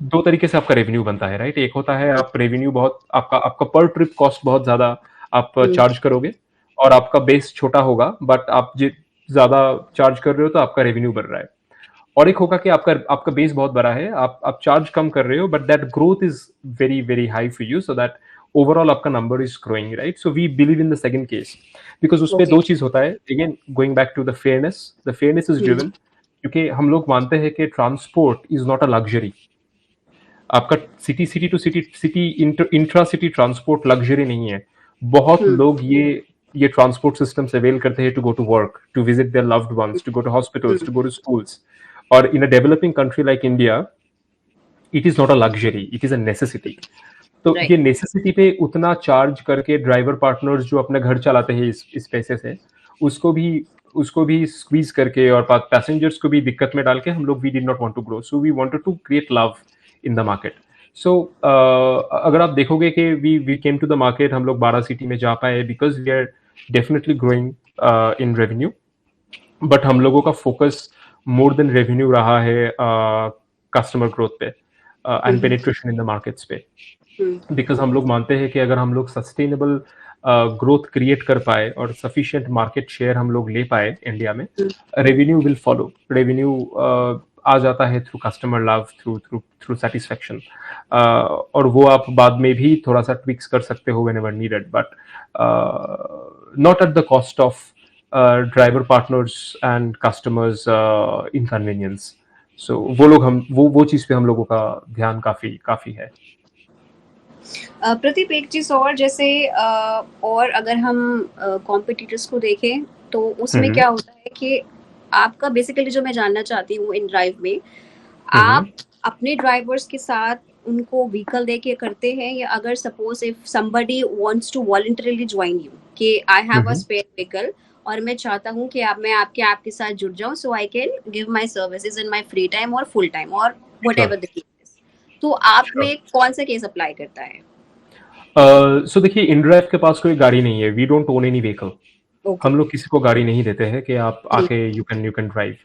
दो तरीके से आपका रेवेन्यू बनता है, राइट. एक होता है आप रेवेन्यू बहुत, आपका आपका पर ट्रिप कॉस्ट बहुत ज्यादा आप चार्ज करोगे और आपका बेस छोटा होगा, बट आप ज्यादा चार्ज कर रहे हो तो आपका रेवेन्यू बढ़ रहा है. और एक होगा कि आपका आपका बेस बहुत बड़ा है, आप चार्ज कम कर रहे हो, but that growth is very very high for you, so that overall आपका number is growing, right. So we believe in the second case, because उसमें दो चीज होता है. Again, going back to the fairness is driven, क्योंकि हम लोग मानते हैं कि transport is not a luxury. आपका city to city intra city transport luxury नहीं है. बहुत लोग ये ट्रांसपोर्ट सिस्टम से अवेल करते हैं to go to work, to visit their loved ones, to go to hospitals, to go to schools. और in a developing country like India, it is not a luxury, it is a necessity. तो ये necessity पे उतना charge करके driver partners जो अपने घर चलाते हैं इस पैसे से, उसको भी स्क्वीज करके और पैसेंजर्स को भी दिक्कत में डाल के हम लोग, we did not want to grow. So we wanted to create love in the market. So अगर आप देखोगे कि we came to the market, हम लोग 12 सिटी में जा पाए because we are definitely growing in revenue. But हम लोगों का फोकस मोर देन रेवेन्यू रहा है कस्टमर ग्रोथ पे and penetration in the markets पे. बिकॉज हम लोग मानते हैं कि अगर हम लोग सस्टेनेबल ग्रोथ क्रिएट कर पाए और सफिशिएंट मार्केट शेयर हम लोग ले पाए इंडिया में, रेवेन्यू विल फॉलो. रेवेन्यू आ जाता है through customer love, through satisfaction, और वो आप बाद में भी थोड़ा सा ट्विक्स कर सकते हो whenever needed, but not at the cost of driver partners and customers inconvenience. So वो लोग वो चीज पे हम लोगों का ध्यान काफी है. प्रदीप, एक चीज और, जैसे और अगर हम कॉम्पिटिटर्स को देखें तो उसमें क्या होता है कि आपका बेसिकली जो मैं जानना चाहती हूँ इन ड्राइव में, आप अपने ड्राइवर्स के साथ उनको व्हीकल दे के करते हैं, या अगर suppose if somebody wants to voluntarily join you कि I have a spare vehicle और मैं चाहता हूँ कि मैं आपके ऐप के साथ जुड़ जाऊँ, so I can give my services in my free time और फुल टाइम और व्हाटएवर द केस इज, तो आप में कौन सा केस अप्लाई करता है? सो देखिए, इनड्राइव के पास कोई गाड़ी नहीं है. We don't own any vehicle. हम लोग किसी को गाड़ी नहीं देते हैं कि आप आके यू कैन ड्राइव.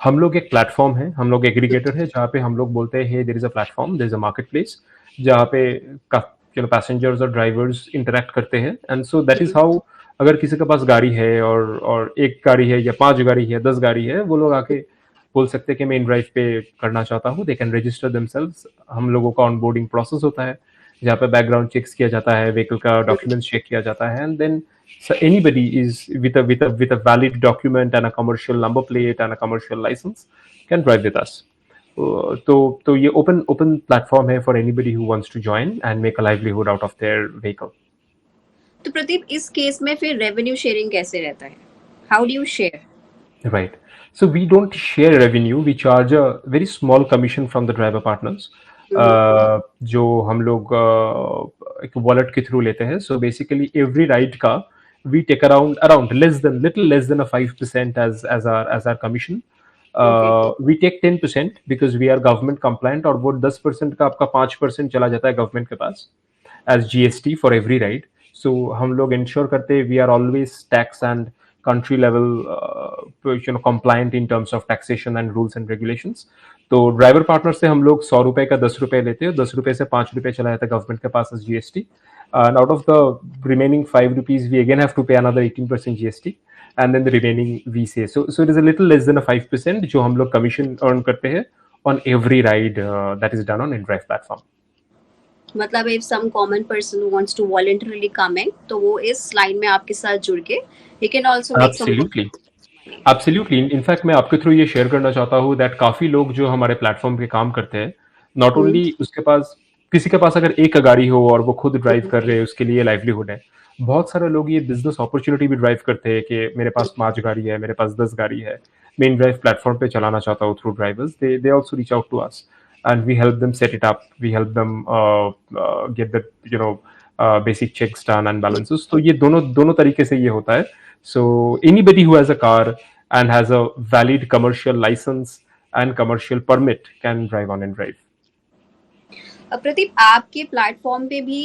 हम लोग एक प्लेटफॉर्म है, हम लोग एग्रीगेटर है, जहाँ पे हम लोग बोलते हैं there is a platform, there is a marketplace, जहाँ पे पैसेंजर्स और ड्राइवर्स इंटरेक्ट करते हैं. And so that is how, अगर किसी के पास गाड़ी है और एक गाड़ी है या 5 गाड़ी है, 10 गाड़ी है, वो लोग आके बोल सकते हैं कि मैं इन ड्राइव पे करना चाहता हूँ, दे कैन रजिस्टर देमसेल्व्स। हम लोगों का ऑनबोर्डिंग प्रोसेस होता है जहाँ पे बैकग्राउंड चेक्स किया जाता है, व्हीकल का डॉक्यूमेंट्स चेक किया जाता है, and then so anybody is with a valid document and a commercial number plate and a commercial license can drive with us. तो ये open platform है for anybody who wants to join and make a livelihood out of their vehicle. तो प्रदीप, इस case में फिर revenue sharing कैसे रहता है? How do you share? Right. So we don't share revenue. We charge a very small commission from the driver partners. जो हम लोग एक वॉलेट के थ्रू लेते हैं. So basically every ride का we take around little less than a 5% as our commission. We take 10% because we are government compliant, और वो 10% का आपका 5% चला जाता है गवर्नमेंट के पास as GST for every ride. So हम लोग ensure करते हैं we are always tax and country level compliant in terms of taxation and rules and regulations. तो ड्राइवर पार्टनर से हम लोग 100 रुपए का 10 रुपए लेते हैं, 10 रुपए से 5 रुपए चला जाता है गवर्नमेंट के पास as GST. And out of the remaining 5 rupees, we again have to pay another 18% GST, and then the remaining we say. So it is a little less than a 5% जो हम लोग commission earn करते हैं on every ride that is done on InDrive platform. मतलब if some common person who wants to voluntarily come in, तो वो इस line में आपके साथ जुड़ के he can also make Absolutely. Absolutely. In fact, मैं आपके थ्रू ये शेयर करना चाहता हूँ that काफी लोग जो हमारे प्लेटफॉर्म पे काम करते हैं, not only उसके पास, किसी के पास अगर एक गाड़ी हो और वो खुद ड्राइव कर रहे हैं, उसके लिए लाइवलीहुड है. बहुत सारे लोग ये बिजनेस अपॉर्चुनिटी भी ड्राइव करते हैं कि मेरे पास 5 गाड़ी है, मेरे पास 10 गाड़ी है, मैं इन ड्राइव प्लेटफॉर्म पे चलाना चाहता हूँ through drivers. They also reach out to us and we help them set it up. We help them get the basic checks done and balances. तो ये दोनों तरीके से ये होता है. So anybody who has a car and has a valid commercial license and commercial permit can drive on InDrive. Pradeep, आपके platform पे भी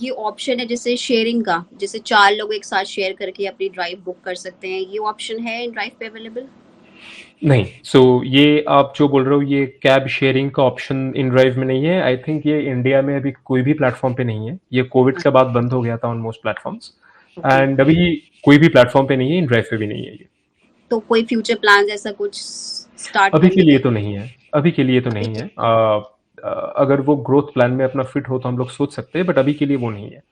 ये ऑप्शन है जैसे शेयरिंग का, जैसे 4 लोग एक साथ शेयर करके अपनी ड्राइव बुक कर सकते हैं, ये ऑप्शन है InDrive पे अवेलेबल? नहीं. सो ये आप जो बोल रहे हो, ये कैब शेयरिंग का ऑप्शन InDrive में नहीं है. आई थिंक ये इंडिया में अभी कोई भी प्लेटफॉर्म पे नहीं है. ये कोविड के बाद बंद हो गया था ऑन मोस्ट प्लेटफॉर्म्स, एंड अभी कोई भी प्लेटफॉर्म पे नहीं है. InDrive पे भी नहीं है ये. तो कोई फ्यूचर प्लान ऐसा कुछ स्टार्ट अभी के लिए तो नहीं है. अभी के लिए तो नहीं है. अगर वो ग्रोथ प्लान में अपना फिट हो तो हम लोग सोच सकते हैं, बट अभी के लिए वो नहीं है.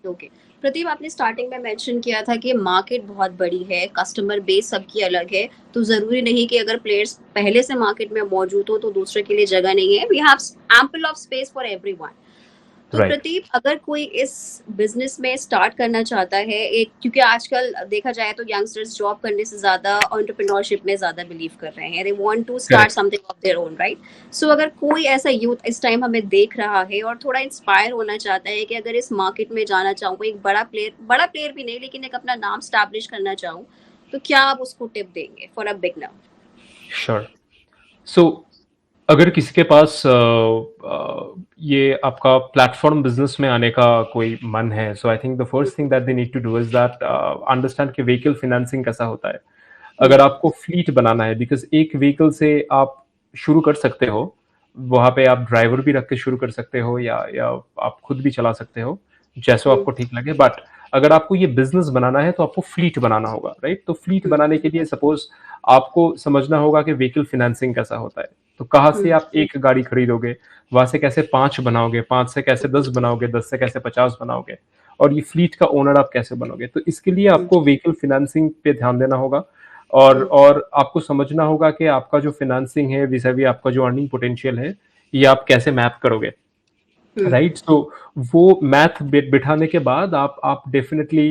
ओके. प्रदीप, आपने स्टार्टिंग में मेंशन किया था कि मार्केट बहुत बड़ी है, कस्टमर बेस सबकी अलग है, तो जरूरी नहीं कि अगर प्लेयर्स पहले से मार्केट में मौजूद हो तो दूसरे के लिए जगह नहीं है. We have ample of space for everyone. तो Right. प्रदीप, अगर कोई इस बिजनेस में स्टार्ट करना चाहता है, एक क्योंकि आजकल देखा जाए तो यंगस्टर्स जॉब करने से ज्यादा एंटरप्रेन्योरशिप में ज्यादा बिलीव कर रहे हैं. They want to start Correct. Something of their own, right? So अगर कोई ऐसा यूथ इस टाइम हमें देख रहा है और थोड़ा इंस्पायर होना चाहता है कि अगर इस मार्केट में जाना चाहूँ, एक बड़ा प्लेयर भी नहीं लेकिन एक अपना नाम स्टैब्लिश करना चाहूँ, तो क्या आप उसको टिप देंगे फॉर अ बिगनर? श्योर. सो अगर किसी के पास ये आपका प्लेटफॉर्म बिजनेस में आने का कोई मन है, so I think the first thing that they need to do is that understand कि व्हीकल फाइनेंसिंग कैसा होता है. अगर आपको फ्लीट बनाना है, बिकॉज एक व्हीकल से आप शुरू कर सकते हो, वहां पे आप ड्राइवर भी रख के शुरू कर सकते हो, या आप खुद भी चला सकते हो, जैसे आपको ठीक लगे. बट अगर आपको ये बिजनेस बनाना है तो आपको फ्लीट बनाना होगा, राइट? तो फ्लीट बनाने के लिए सपोज आपको समझना होगा कि व्हीकल फाइनेंसिंग कैसा होता है. तो कहाँ से आप एक गाड़ी खरीदोगे, वहां से कैसे 5 बनाओगे, 5 से कैसे 10 बनाओगे, 10 से कैसे 50 बनाओगे, और ये फ्लीट का ओनर आप कैसे बनोगे. तो इसके लिए आपको व्हीकल फाइनेंसिंग पे ध्यान देना होगा, और आपको समझना होगा कि आपका जो फाइनेंसिंग है विज़ावी आपका जो अर्निंग पोटेंशियल है, ये आप कैसे मैप करोगे, राइट? तो वो मैथ बिठाने के बाद आप डेफिनेटली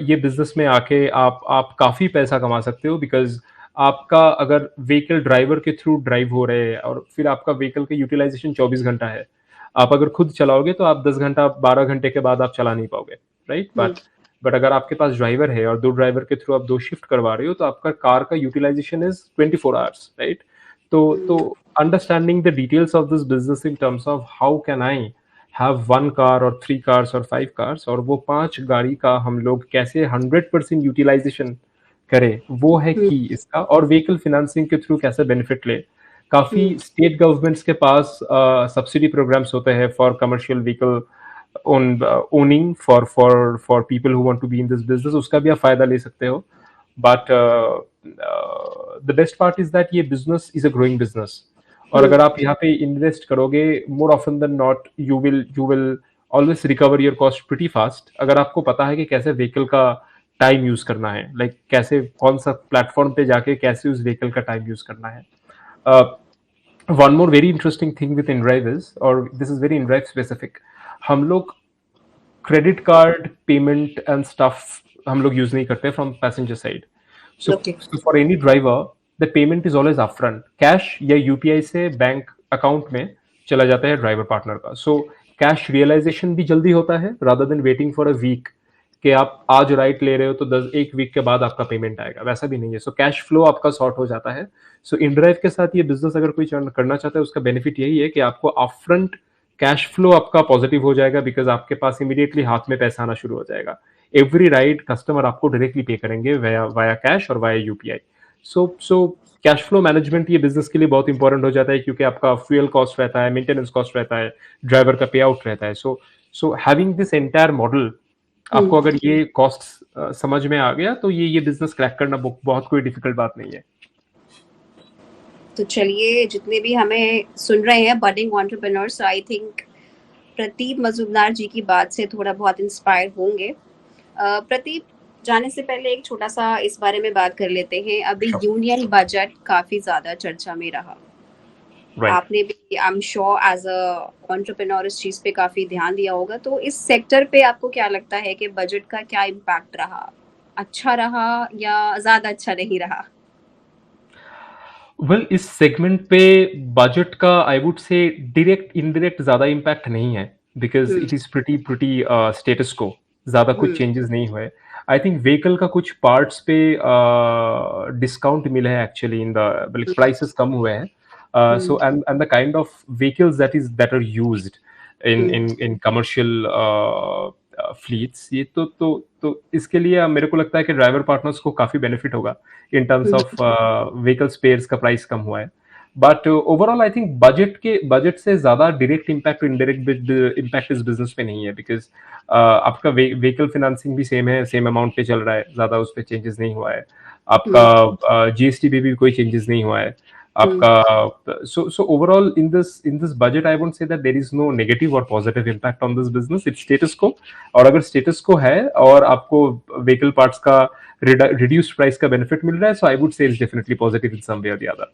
ये बिजनेस में आके आप काफी पैसा कमा सकते हो. बिकॉज आपका अगर व्हीकल ड्राइवर के थ्रू ड्राइव हो रहे हैं और फिर आपका व्हीकल का यूटिलाइजेशन 24 घंटा है, आप अगर खुद चलाओगे तो आप 10 घंटा 12 घंटे के बाद आप चला नहीं पाओगे, राइट? बट अगर आपके पास ड्राइवर है और 2 ड्राइवर के थ्रू आप 2 शिफ्ट करवा रहे हो, तो आपका कार का यूटिलाइजेशन इज 24 आवर्स, राइट? तो understanding the details of this business in terms of how can I have 1 car or 3 cars or 5 cars, और वो 5 गाड़ी का हम लोग कैसे 100% यूटिलाइजेशन करें, वो है की इसका. और व्हीकल फाइनेंसिंग के थ्रू कैसे बेनिफिट ले. काफी स्टेट गवर्नमेंट्स के पास सब्सिडी प्रोग्राम्स होते हैं for commercial vehicle owning for people who want to be in this business. उसका भी आप फायदा ले सकते हो. But the best part is that ये business is a growing business, और अगर आप यहाँ पे इन्वेस्ट करोगे, more often than not you will always recover your cost pretty fast, अगर आपको पता है कि कैसे व्हीकल का टाइम यूज करना है, लाइक कैसे कौन सा प्लेटफॉर्म पे जाके कैसे उस व्हीकल का टाइम यूज करना है. One more very interesting thing with InDrive is, or this is very InDrive specific, हम लोग credit card payment and stuff हम लोग यूज नहीं करते from passenger side. So okay. For any driver the payment is always upfront, cash या UPI से bank account में चला जाता है ड्राइवर पार्टनर का. सो कैश रियलाइजेशन भी जल्दी होता है rather than waiting for a week कि आप आज राइट ले रहे हो तो 1 वीक के बाद आपका पेमेंट आएगा, वैसा भी नहीं है. सो कैश फ्लो आपका सॉर्ट हो जाता है. सो इनड्राइव के साथ ये बिजनेस अगर कोई करना चाहता है, उसका बेनिफिट यही है कि आपको अपफ्रंट कैश फ्लो आपका पॉजिटिव हो जाएगा, बिकॉज आपके पास इमीडिएटली हाथ में पैसा आना शुरू हो जाएगा. एवरी राइड कस्टमर आपको डायरेक्टली पे करेंगे वाया कैश और via UPI. So cash flow management ये बिजनेस के लिए बहुत इंपॉर्टेंट हो जाता है, क्योंकि आपका फ्यूल कॉस्ट रहता है, मेंटेनेंस कॉस्ट रहता है, ड्राइवर का पे आउट रहता है. So having this entire model, आपको अगर ये कॉस्ट समझ में आ गया तो ये बिजनेस क्रैक करना बहुत कोई डिफिकल्ट बात नहीं है. तो चलिए, जितने भी हमें सुन रहे हैं budding entrepreneurs, I think Pradeep Majumdar ji की बात से थोड़ा बहुत इंस्पायर होंगे. प्रदीप, जाने से पहले एक छोटा सा इस बारे में बात कर लेते हैं. अभी Sure. यूनियन बजट काफी ज्यादा चर्चा में रहा. Right. आपने भी I am sure as a entrepreneur इस चीज पे काफी ध्यान दिया होगा. तो इस सेक्टर पे आपको क्या लगता है कि बजट का क्या इम्पैक्ट रहा? अच्छा रहा या ज्यादा अच्छा नहीं रहा? वेल, इस सेगमेंट पे बजट का आई वुड से डायरेक्ट इनडायरेक्ट ज्यादा इम्पैक्ट नहीं है, because it is pretty status को, ज्यादा कुछ चेंजेस नहीं हुए. आई थिंक व्हीकल का कुछ पार्ट्स पे डिस्काउंट मिले हैं एक्चुअली, इन द प्राइसेस कम हुए हैं. So and the kind of vehicles that are used in commercial fleets, ये तो इसके लिए मेरे को लगता है कि ड्राइवर पार्टनर्स को काफी बेनिफिट होगा in terms of vehicle spares का प्राइस कम हुआ है. But overall I think budget से ज्यादा डायरेक्ट इम्पैक्ट इनडायरेक्ट इम्पैक्ट इस बिजनेस पे नहीं है, बिकॉज आपका व्हीकल फाइनेंसिंग भी सेम है, सेम अमाउंट पे चल रहा है, ज्यादा उस पर चेंजेस नहीं हुआ है. आपका जीएसटी पे भी कोई चेंजेस नहीं हुआ है आपका. so overall in this budget I won't say that there is no negative or positive impact on this business. It's status quo, और अगर status quo है और आपको vehicle parts का reduced price का benefit मिल रहा है, so I would say it's definitely positive in some way or the other.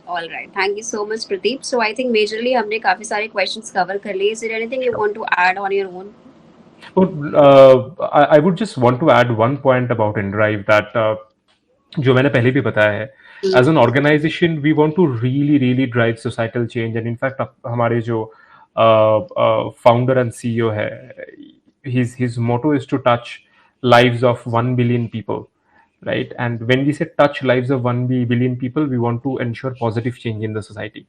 All right, thank you so much Pradeep. So I think majorly हमने काफी सारे questions cover कर लिए. Is there anything you want to add on your own? I would just want to add one point about InDrive that जो मैंने पहले भी बताया है, as an organisation we want to really drive societal change. And in fact हमारे जो founder and CEO है, his motto is to touch lives of 1 billion people, right? And when we say touch lives of 1 billion people, we want to ensure positive change in the society.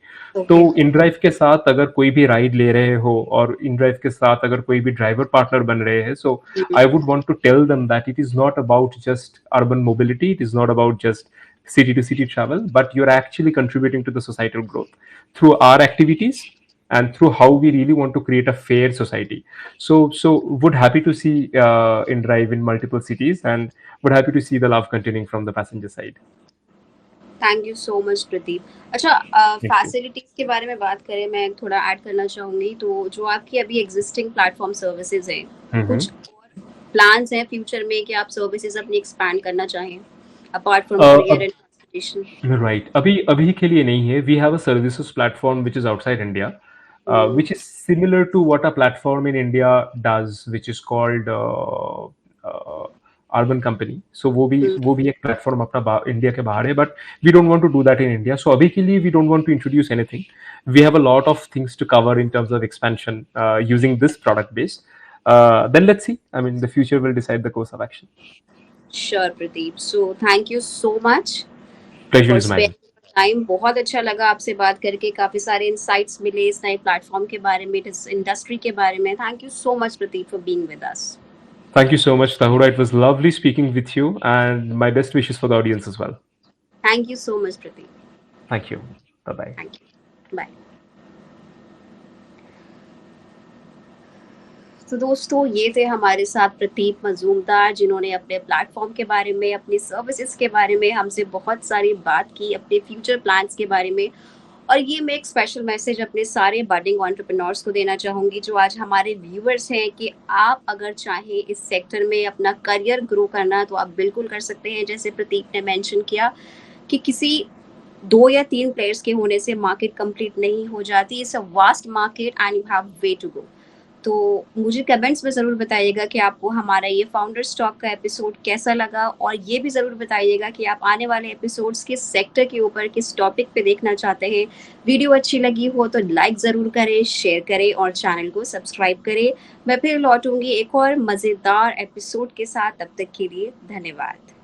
तो InDrive के साथ अगर कोई भी ride ले रहे हो और InDrive के साथ अगर कोई भी ड्राइवर पार्टनर बन रहे हैं, so I would want to tell them that it is not about just urban mobility, it is not about just city to city travel, but you're actually contributing to the societal growth through our activities and through how we really want to create a fair society. So would happy to see InDrive in multiple cities, and would happy to see the love continuing from the passenger side. Thank you so much Pradeep. अच्छा, facilities के बारे में बात करें, मैं थोड़ा add करना चाहूंगी. तो जो आपकी अभी एग्जिस्टिंग प्लेटफॉर्म सर्विसेज हैं, कुछ और प्लान्स हैं फ्यूचर में कि आप सर्विसेज अपनी एक्सपैंड करना चाहें apart from courier and transportation? Right, अभी के लिए नहीं है. We have a services platform which is outside India, which is similar to what a platform in India does, which is called Urban Company. So वो भी एक platform अपना India के बाहर है, but we don't want to do that in India. So अभी के लिए we don't want to introduce anything. We have a lot of things to cover in terms of expansion using this product base. Then let's see. I mean, the future will decide the course of action. Sure, Pradeep. So thank you so much. Pleasure is mine. Time बहुत अच्छा लगा आपसे बात करके. काफी सारे insights मिले इस नए प्लेटफॉर्म के बारे में, इस इंडस्ट्री के बारे में. Thank you so much Pradeep for being with us. Thank you so much, Tahura. It was lovely speaking with you, and my best wishes for the audience as well. Thank you so much, Pradeep. Thank you. Bye-bye. Thank you. Bye. तो दोस्तों, ये थे हमारे साथ प्रदीप मजूमदार, जिन्होंने अपने platform के बारे में, अपनी सर्विसेज के बारे में हमसे बहुत सारी बात की, अपने फ्यूचर प्लान्स के बारे में। और ये मैं एक स्पेशल मैसेज अपने सारे बडिंग एंटरप्रेन्योर्स को देना चाहूँगी जो आज हमारे व्यूअर्स हैं, कि आप अगर चाहें इस सेक्टर में अपना करियर ग्रो करना तो आप बिल्कुल कर सकते हैं। जैसे प्रतीक ने मेंशन किया कि किसी 2 या 3 प्लेयर्स के होने से मार्केट कंप्लीट नहीं हो जाती। It's a vast market and you have way to go. तो मुझे कमेंट्स में ज़रूर बताइएगा कि आपको हमारा ये फाउंडर स्टॉक का एपिसोड कैसा लगा, और ये भी ज़रूर बताइएगा कि आप आने वाले एपिसोड्स किस सेक्टर के ऊपर, किस टॉपिक पे देखना चाहते हैं। वीडियो अच्छी लगी हो तो लाइक ज़रूर करें, शेयर करें और चैनल को सब्सक्राइब करें। मैं फिर लौटूंगी एक और मज़ेदार एपिसोड के साथ। तब तक के लिए धन्यवाद।